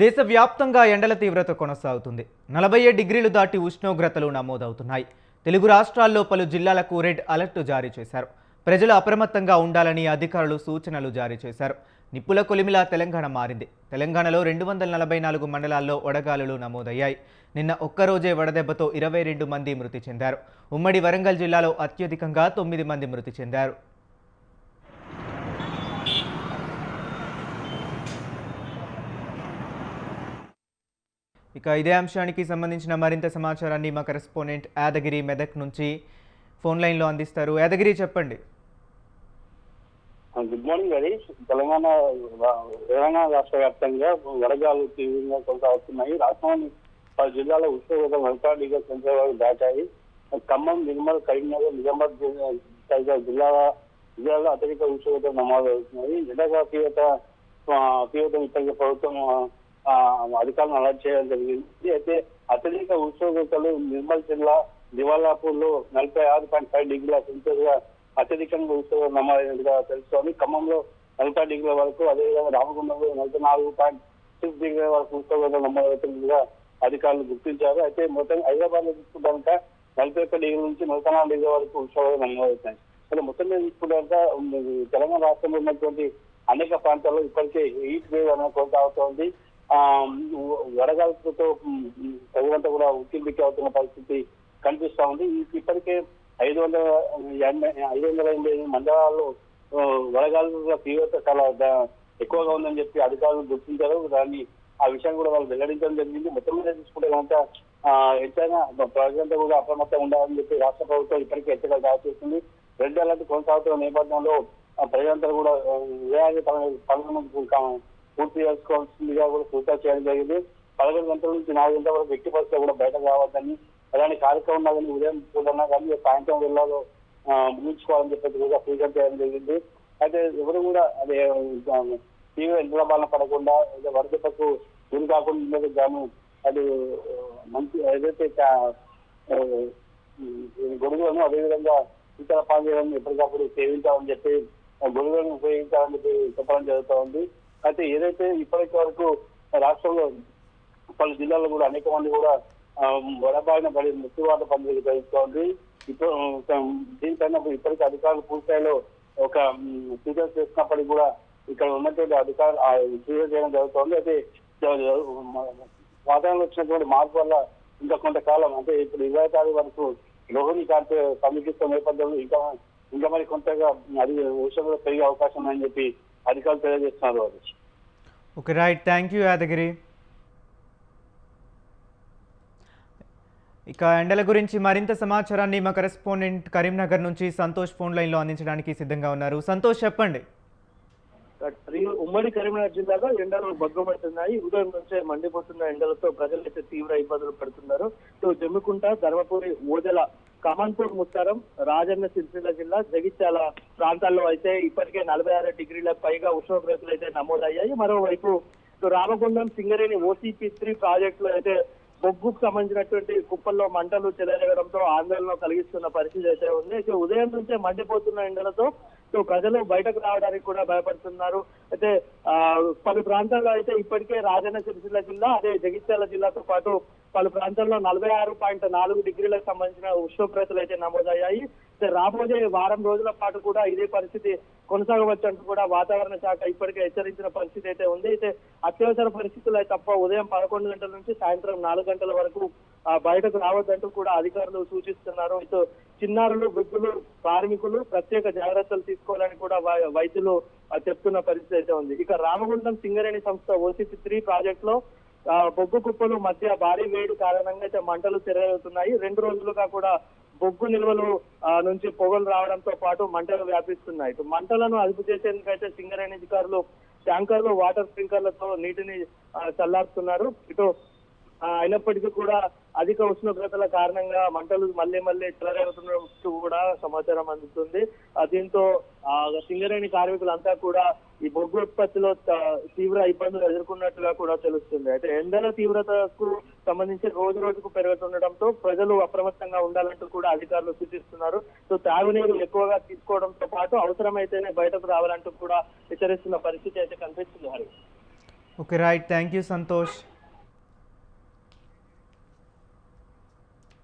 దేశవ్యాప్తంగా ఎండల తీవ్రత కొనసాగుతుంది. 47 డిగ్రీలు దాటి ఉష్ణోగ్రతలు నమోదవుతున్నాయి. తెలుగు రాష్ట్రాల్లో పలు జిల్లాలకు రెడ్ అలర్ట్ జారీ చేశారు. ప్రజలు అప్రమత్తంగా ఉండాలని అధికారులు సూచనలు జారీ చేశారు. నిప్పుల కొలిమిలా తెలంగాణ మారింది. తెలంగాణలో 244 మండలాల్లో వడగాలులు నమోదయ్యాయి. నిన్న ఒక్కరోజే వడదెబ్బతో 22 మంది మృతి చెందారు. ఉమ్మడి వరంగల్ జిల్లాలో అత్యధికంగా 9 మంది మృతి చెందారు. ఇక ఇదే అంశానికి సంబంధించిన మరింత సమాచారాన్ని మా కరెస్పాండెంట్ యాదగిరి మెదక్ నుంచి ఫోన్ లైన్లో అందిస్తారు. యాదగిరి, చెప్పండి. Good morning Harish. తెలంగాణ రాష్ట్ర వ్యాప్తంగా వడగాలు తీవ్రంగా కొనసాగుతున్నాయి. రాష్ట్రంలోని పలు జిల్లాల ఉష్ణోగ్రత 40 డిగ్రీల సెల్సియస్ దాటాయి. ఖమ్మం, నిర్మల్, కరీంనగర్, నిజామాబాద్ తదితర జిల్లాలో అత్యధిక ఉష్ణోగ్రత నమోదవుతున్నాయి. ఎండగా తీవ్రత ఇప్పటికే ప్రభుత్వం అధికారులను అలర్ట్ చేయడం జరిగింది. అయితే అత్యధిక ఉష్ణోగ్రతలు నిర్మల్ జిల్లా దివాలాపూర్ లో 46.5 డిగ్రీల సెల్సియస్ గా అత్యధికంగా ఉష్ణోగ్రత నమోదైనట్టుగా తెలుస్తోంది. ఖమ్మంలో 40 డిగ్రీల వరకు, అదేవిధంగా రామగుండంలో 44.6 డిగ్రీల వరకు ఉష్ణోగ్రత నమోదవుతున్నట్టుగా అధికారులు గుర్తించారు. అయితే మొత్తం హైదరాబాద్ లో తీసుకుంటాక 41 డిగ్రీల నుంచి 44 డిగ్రీల వరకు ఉష్ణోగ్రత నమోదవుతాయి. అయితే మొత్తం మీద తీసుకుంటాక తెలంగాణ రాష్ట్రంలో ఉన్నటువంటి అనేక ప్రాంతాల్లో ఇప్పటికే హీట్ వేవ్ అనేది కొనసాగుతోంది. వడగాలులతో ప్రజలంతా కూడా ఉక్కిరిబిక్కి అవుతున్న పరిస్థితి కనిపిస్తా ఉంది. ఇప్పటికే 585 మండలాల్లో వడగాలుల తీవ్రత చాలా ఎక్కువగా ఉందని చెప్పి అధికారులు గుర్తించారు. ఆ విషయం కూడా వాళ్ళు వెల్లడించడం జరిగింది. మొత్తం మీద తీసుకుంటే కనుక ఎంతైనా ప్రజలంతా కూడా అప్రమత్తంగా ఉండాలని చెప్పి రాష్ట్ర ప్రభుత్వం ఇప్పటికే హెచ్చరికలు జారీ చేస్తుంది. రెడ్ అలర్ట్ కొనసాగుతున్న నేపథ్యంలో ప్రజలంతా కూడా పనులను పూర్తి చేసుకోవాల్సిందిగా కూడా సూచన చేయడం జరిగింది. 11 గంటల నుంచి 4 గంటల వరకు ఎట్టి పరిస్థితుల్లో కూడా బయటకు రావద్దని, అలాంటి కార్యక్రమం కానీ ఉదయం పూటన్నా కానీ సాయంత్రం వేళలో ముగించుకోవాలని చెప్పేసి కూడా సూచన చేయడం జరిగింది. అయితే ఎవరు కూడా అదే తీవ్ర ఎండల బారిన పడకుండా వరదకు గురి కాకుండా గాను అది మంచి ఏదైతే గొడుగులను అదేవిధంగా ఇతర పానీయాలను ఎప్పటికప్పుడు సేవించాలని చెప్పి గొడుగులను ఉపయోగించాలని చెప్పి చెప్పడం జరుగుతూ ఉంది. అయితే ఏదైతే ఇప్పటి వరకు రాష్ట్రంలో పలు జిల్లాల్లో కూడా అనేక మంది కూడా వడబారిన పడి మృత్యువాత పండుగ జరుగుతోంది. ఇప్పుడు దీనిపైన ఇప్పటికీ అధికారులు పూర్తిస్థాయిలో ఒక సూచన చేసినప్పటికీ కూడా ఇక్కడ ఉన్నటువంటి అధికారులు సూచన చేయడం జరుగుతోంది. అయితే వాతావరణంలో వచ్చినటువంటి మార్పు వల్ల ఇంకా కొంతకాలం, అంటే ఇప్పుడు 20 తారీఖు వరకు రోహిణి కార్తె సమీపిస్తున్న నేపథ్యంలో ఇంకా మరి కొంతగా అది ఉష్ణోగ్రత పెరిగే అవకాశం ఉందని చెప్పి అధికారులు తెలియజేస్తున్నారు. Okay, right. Thank you Yadagiri. ఇక ఎండల గురించి మరింత సమాచారాన్ని మా కరెస్పాండెంట్ కరీంనగర్ నుంచి సంతోష్ ఫోన్ లైన్లో అందించడానికి సిద్ధంగా ఉన్నారు. సంతోష్, చెప్పండి. ఉమ్మడి కరీంనగర్ జిల్లాలో ఎండలు బగ్గుపడుతున్నాయి. ఉదయం నుంచే మండిపోతున్న ఎండలతో ప్రజలైతే తీవ్ర ఇబ్బందులు పడుతున్నారు. జమ్మికుంట, ధర్మపురి, ఓదెల, కమాన్పూర్, ముత్తారం, రాజన్న సిరిసిల్ల జిల్లా, జగిత్యాల ప్రాంతాల్లో అయితే ఇప్పటికే 46 డిగ్రీల పైగా ఉష్ణోగ్రతలు అయితే నమోదయ్యాయి. మరోవైపు రామగుండం, సింగరేణి OCP3 ప్రాజెక్టులో అయితే బొగ్గుకు సంబంధించినటువంటి కుప్పల్లో మంటలు చెలరేగడంతో ఆందోళన కలిగిస్తున్న పరిస్థితి అయితే ఉంది. అయితే ఉదయం నుంచే మండిపోతున్న ఎండలతో ప్రజలు బయటకు రావడానికి కూడా భయపడుతున్నారు. అయితే పలు ప్రాంతాల్లో అయితే ఇప్పటికే రాజన్న సిరిసిల్ల జిల్లా, అదే జగిత్యాల జిల్లాతో పాటు పలు ప్రాంతాల్లో 46.4 డిగ్రీలకు సంబంధించిన ఉష్ణోగ్రతలు అయితే నమోదయ్యాయి. రాబోయే వారం రోజుల పాటు కూడా ఇదే పరిస్థితి కొనసాగవచ్చు అంటూ కూడా వాతావరణ శాఖ ఇప్పటికే హెచ్చరించిన పరిస్థితి అయితే ఉంది. అయితే అత్యవసర పరిస్థితులు అయితే తప్ప ఉదయం 11 గంటల నుంచి సాయంత్రం 4 గంటల వరకు బయటకు రావద్దంటూ కూడా అధికారులు సూచిస్తున్నారు. ఇటు చిన్నారులు, వృద్ధులు, కార్మికులు ప్రత్యేక జాగ్రత్తలు తీసుకోవాలని కూడా వైద్యులు చెప్తున్న పరిస్థితి అయితే ఉంది. ఇక రామగుండం సింగరేణి సంస్థ OCP3 ప్రాజెక్ట్ లో బొగ్గు కుప్పలు మధ్య భారీ వేడి కారణంగా అయితే మంటలు చెలరేగుతున్నాయి. 2 రోజులుగా కూడా బొగ్గు నిల్వలు నుంచి పొగలు రావడంతో పాటు మంటలు వ్యాపిస్తున్నాయి. ఇటు మంటలను అదుపు చేసేందుకైతే సింగరేణి అధికారులు ట్యాంకర్లు, వాటర్ స్ప్రింకర్లతో నీటిని చల్లారుతున్నారు. ఇటు అయినప్పటికీ కూడా అధిక ఉష్ణోగ్రతల కారణంగా మంటలు మళ్ళీ చెలరేగుతున్నట్టు కూడా సమాచారం అందుతుంది. దీంతో సింగరేణి కార్మికులంతా కూడా ఈ బొగ్గు ఉత్పత్తిలో తీవ్ర ఇబ్బందులు ఎదుర్కొన్నట్టుగా కూడా తెలుస్తుంది. అయితే ఎండల తీవ్రతకు సంబంధించి రోజు రోజుకు పెరుగుతుండటంతో ప్రజలు అప్రమత్తంగా ఉండాలంటూ కూడా అధికారులు సూచిస్తున్నారు. తాగునీరు ఎక్కువగా తీసుకోవడంతో పాటు అవసరమైతేనే బయటకు రావాలంటూ కూడా హెచ్చరిస్తున్న పరిస్థితి అయితే కనిపిస్తుంది. Okay right, thank you Santosh.